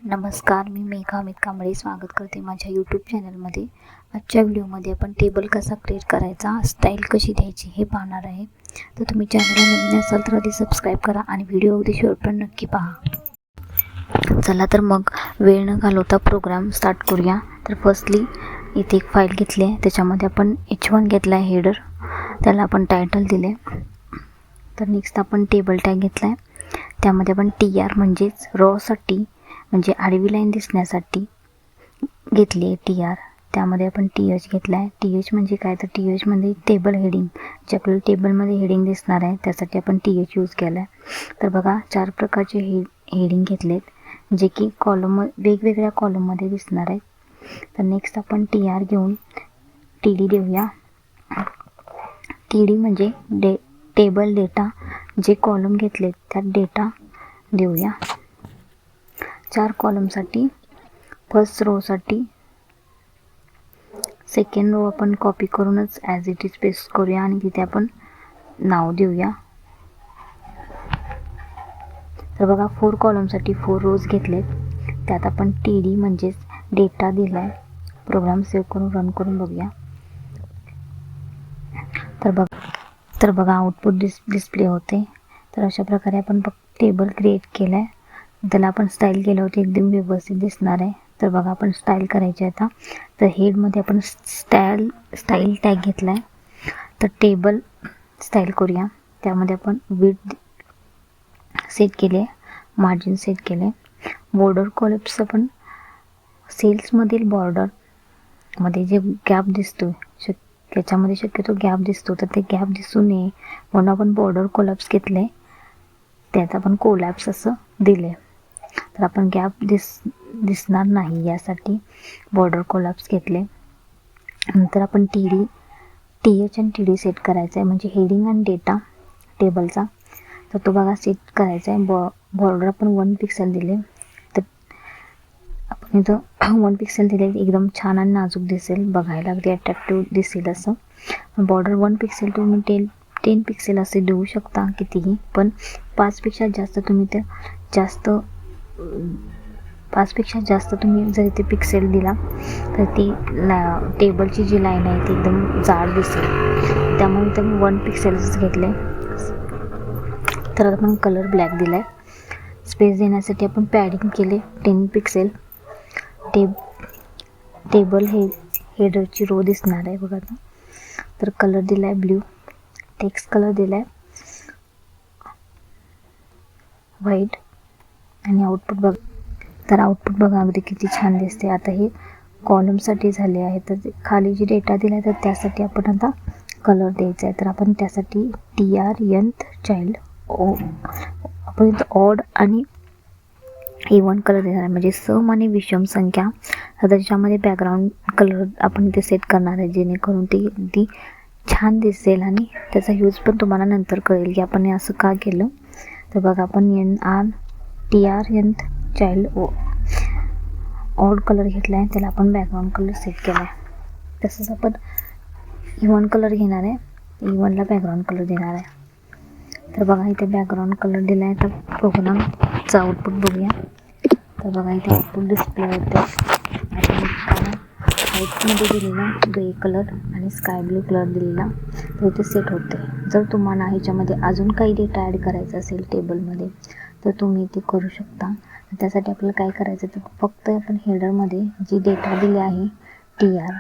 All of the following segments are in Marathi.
नमस्कार, मी मेघा अमित कांबळे स्वागत करते माझ्या यूट्यूब चॅनलमध्ये. आजच्या व्हिडिओमध्ये आपण टेबल कसा क्रिएट करायचा, स्टाईल कशी द्यायची हे पाहणार आहे. तर तुम्ही चॅनलला नवीन असाल तर आधी सबस्क्राईब करा आणि व्हिडिओ अगदी शेवटपर्यंत नक्की पहा. चला तर मग वेळ न घालवता प्रोग्राम स्टार्ट करूया. तर फर्स्टली इथे एक फाईल घेतली आहे, त्याच्यामध्ये आपण H1 घेतला आहे हेडर, त्याला आपण टायटल दिले. तर नेक्स्ट आपण टेबल टॅग घेतला आहे, त्यामध्ये आपण TR म्हणजेच रॉसाठी म्हणजे आडवी लाईन दिसण्यासाठी घेतली आहे TR. त्यामध्ये आपण TH घेतला आहे. TH म्हणजे काय, तर TH म्हणजे टेबल हेडिंग, जे आपल्याला टेबलमध्ये हेडिंग दिसणार आहे त्यासाठी आपण TH यूज केला आहे. तर बघा 4 प्रकारचे हेडिंग घेतलेत, जे की वेगवेगळ्या कॉलममध्ये दिसणार आहेत. तर नेक्स्ट आपण TR घेऊन TD देऊया. TD म्हणजे टेबल डेटा, जे कॉलम घेतलेत त्यात डेटा देऊया. 4 कॉलमसाठी फर्स्ट रोसाठी सेकंड रो आपण कॉपी करूनच ॲज इट इज पेस्ट करूया आणि तिथे आपण नाव देऊया. तर बघा 4 कॉलमसाठी 4 रोज घेतलेत, त्यात आपण TD म्हणजेच डेटा दिला आहे. प्रोग्राम सेव्ह करून रन करून बघूया. तर बघा आउटपुट डिस्प्ले होते. तर अशा प्रकारे आपण टेबल क्रिएट केलं आहे. त्याला आपण स्टाईल केलं होते, एकदम व्यवस्थित दिसणार आहे. तर बघा आपण स्टाईल करायची आता. तर हेडमध्ये आपण स्टाईल टॅग घेतला आहे. तर टेबल स्टाईल करूया. त्यामध्ये आपण विड्थ सेट केले, मार्जिन सेट केले. बॉर्डर कॉलम्स आपण सेल्समधील बॉर्डरमध्ये जे गॅप दिसतो, त्याच्यामध्ये शक्यतो गॅप दिसतो, तर ते गॅप दिसू नये म्हणून आपण बॉर्डर कोलॅप्स घेतले, त्यात आपण कोलॅप्स असं दिले. तर आपण गॅप दिसणार नाही यासाठी बॉर्डर कोलॅप्स घेतले. नंतर आपण TH आणि TD सेट करायचं आहे, म्हणजे हेडिंग आणि डेटा टेबलचा. तर तो बघा सेट करायचा आहे. बॉर्डर आपण 1 पिक्सेल दिले. तर आपण इथं 1 पिक्सेल दिले, एकदम छान आणि नाजूक दिसेल, बघायला अगदी अट्रॅक्टिव्ह दिसेल असं. बॉर्डर 1 पिक्सेल तुम्ही 10 पिक्सेल असे देऊ शकता, कितीही, पण 5पेक्षा जास्त तुम्ही ते जास्त 5पेक्षा जास्त तुम्ही जर इथे पिक्सेल दिला तर ती टेबलची जी लाईन आहे ती एकदम जाड दिसेल. त्यामुळे इथं मी 1 पिक्सेलच घेतले. तर आपण कलर ब्लॅक दिला आहे. स्पेस देण्यासाठी आपण पॅडिंग केले 10 पिक्सेल. टेबल हेडरची रो दिसणार आहे बघा आता. तर कलर दिला आहे ब्ल्यू. टेक्स्ट कलर दिला आहे व्हाईट. आणि आउटपुट बघ, तर आउटपुट बघा अगदी किती छान दिसते. आता हे कॉलमसाठी झाले आहे. तर खाली जे डेटा दिला आहे तर त्यासाठी आपण आता कलर द्यायचा आहे. तर आपण त्यासाठी TR nth चाइल्ड आपण इथं ऑड आणि इवन कलर देणार आहे, म्हणजे सम आणि विषम संख्या. तर त्याच्यामध्ये बॅकग्राऊंड कलर आपण इथे सेट करणार आहे, जेणेकरून ती अगदी छान दिसेल आणि त्याचा यूज पण तुम्हाला नंतर कळेल की आपण हे असं का केलं. तर बघा आपण TR nth child odd colour घेतला आहे, त्याला आपण बॅकग्राऊंड कलर सेट केला आहे. तसंच आपण इवन कलर घेणार आहे, इवनला बॅकग्राऊंड कलर देणार आहे. तर बघा इथे बॅकग्राऊंड कलर दिला आहे. तर प्रोग्रामचा आउटपुट बघूया. तर बघा इथे आउटपुट डिस्प्ले होते. आपण व्हाईटमध्ये दिलेला ग्रे कलर आणि स्काय ब्लू कलर दिलेला, तर इथे सेट होते. जर तुम्हाला ह्याच्यामध्ये अजून काही डेटा ॲड करायचा असेल टेबलमध्ये तर तुम्ही ते करू शकता. त्यासाठी आपल्याला काय करायचं, तर फक्त आपण हेडरमध्ये जी डेटा दिली आहे TR,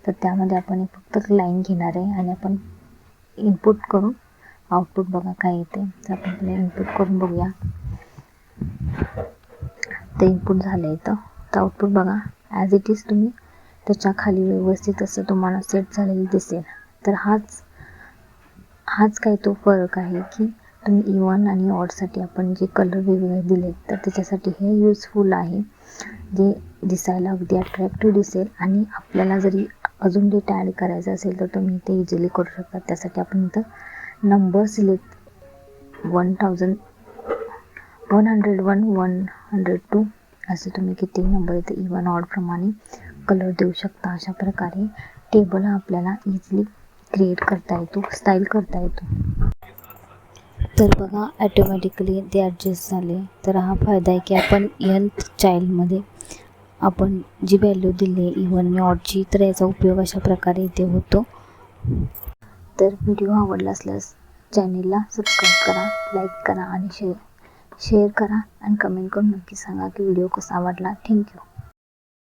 तर त्यामध्ये आपण फक्त लाईन घेणार आहे आणि आपण इनपुट करून आउटपुट बघा काय येते. तर आपण आपल्याला इनपुट करून बघूया. ते इनपुट झालं इथं. तर आउटपुट बघा ॲज इट इज तुम्ही त्याच्या खाली व्यवस्थित असं तुम्हाला सेट झालेलं दिसेल. तर हाच काय तो फरक आहे की तुम्ही इवन आणि ऑडसाठी आपण जे कलर वेगवेगळे दिले, तर त्याच्यासाठी हे यूजफुल आहे, जे दिसायला अगदी अट्रॅक्टिव्ह दिसेल. आणि आपल्याला जरी अजून डेटा ॲड करायचा असेल तर तुम्ही ते इझिली करू शकता. त्यासाठी आपण इथं नंबर सिलेक्ट 101, 102 असे तुम्ही किती नंबर इथे इवन ऑड प्रमाणे कलर देऊ शकता. अशा प्रकारे टेबल आपल्याला इझिली क्रिएट करता येतो, स्टाईल करता येतो. तर बघा ॲटोमॅटिकली ते ॲडजस्ट झाले. तर हा फायदा आहे की आपण nth चाइल्डमध्ये आपण जी व्हॅल्यू दिली इव्हन आणि ऑडची, तर याचा उपयोग अशा प्रकारे इथे होतो. तर व्हिडिओ आवडला असल्यास चॅनेलला सबस्क्राईब करा, लाईक करा आणि शेअर करा आणि कमेंट करून नक्की सांगा की व्हिडिओ कसा आवडला. थँक्यू.